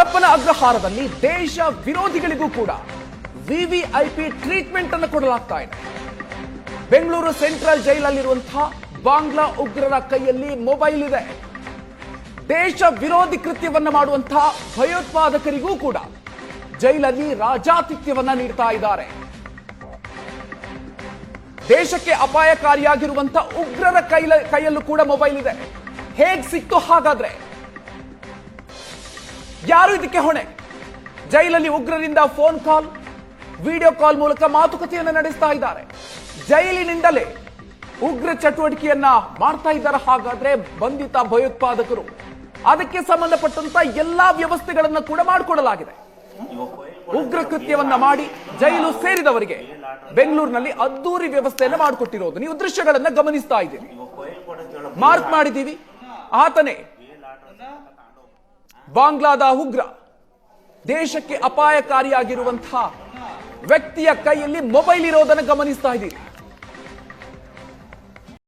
ಪರಪ್ಪನ ಅಗ್ರಹಾರದಲ್ಲಿ ದೇಶ ವಿರೋಧಿಗಳಿಗೂ ಕೂಡ VVIP treatment ಅನ್ನು ಕೊಡಲಾಗ್ತಾ ಇದೆ. ಬೆಂಗಳೂರು ಸೆಂಟ್ರಲ್ ಜೈಲಲ್ಲಿರುವಂತಹ ಬಾಂಗ್ಲಾ ಉಗ್ರರ ಕೈಯಲ್ಲಿ ಮೊಬೈಲ್ ಇದೆ. ದೇಶ ವಿರೋಧಿ ಕೃತ್ಯವನ್ನ ಮಾಡುವಂತಹ ಭಯೋತ್ಪಾದಕರಿಗೂ ಕೂಡ ಜೈಲಲ್ಲಿ ರಾಜಾತಿಥ್ಯವನ್ನ ನೀಡ್ತಾ ಇದ್ದಾರೆ. ದೇಶಕ್ಕೆ ಅಪಾಯಕಾರಿಯಾಗಿರುವಂತಹ ಉಗ್ರರ ಕೈಯಲ್ಲೂ ಕೂಡ ಮೊಬೈಲ್ ಇದೆ. ಹೇಗ್ ಸಿಕ್ತು ಹಾಗಾದ್ರೆ? ಯಾರು ಇದಕ್ಕೆ ಹೊಣೆ? ಜೈಲಲ್ಲಿ ಉಗ್ರರಿಂದ ಫೋನ್ ಕಾಲ್, ವಿಡಿಯೋ ಕಾಲ್ ಮೂಲಕ ಮಾತುಕತೆಯನ್ನು ನಡೆಸ್ತಾ ಇದ್ದಾರೆ. ಜೈಲಿನಿಂದಲೇ ಉಗ್ರ ಚಟುವಟಿಕೆಯನ್ನ ಮಾಡ್ತಾ ಇದ್ದಾರೆ. ಹಾಗಾದ್ರೆ ಬಂಧಿತ ಭಯೋತ್ಪಾದಕರು, ಅದಕ್ಕೆ ಸಂಬಂಧಪಟ್ಟಂತ ಎಲ್ಲಾ ವ್ಯವಸ್ಥೆಗಳನ್ನ ಕೂಡ ಮಾಡಿಕೊಡಲಾಗಿದೆ. ಉಗ್ರ ಕೃತ್ಯವನ್ನ ಮಾಡಿ ಜೈಲು ಸೇರಿದವರಿಗೆ ಬೆಂಗಳೂರಿನಲ್ಲಿ ಅದ್ದೂರಿ ವ್ಯವಸ್ಥೆಯನ್ನ ಮಾಡಿಕೊಟ್ಟಿರೋದು ನೀವು ದೃಶ್ಯಗಳನ್ನ ಗಮನಿಸ್ತಾ ಇದ್ದೀರಿ. ಮಾರ್ಕ್ ಮಾಡಿದ್ದೀವಿ. ಆತನೇ ಬಾಂಗ್ಲಾದ ಉಗ್ರ. ದೇಶಕ್ಕೆ ಅಪಾಯಕಾರಿಯಾಗಿರುವಂತಹ ವ್ಯಕ್ತಿಯ ಕೈಯಲ್ಲಿ ಮೊಬೈಲ್ ಇರೋದನ್ನು ಗಮನಿಸ್ತಾ ಇದ್ದೀರಿ.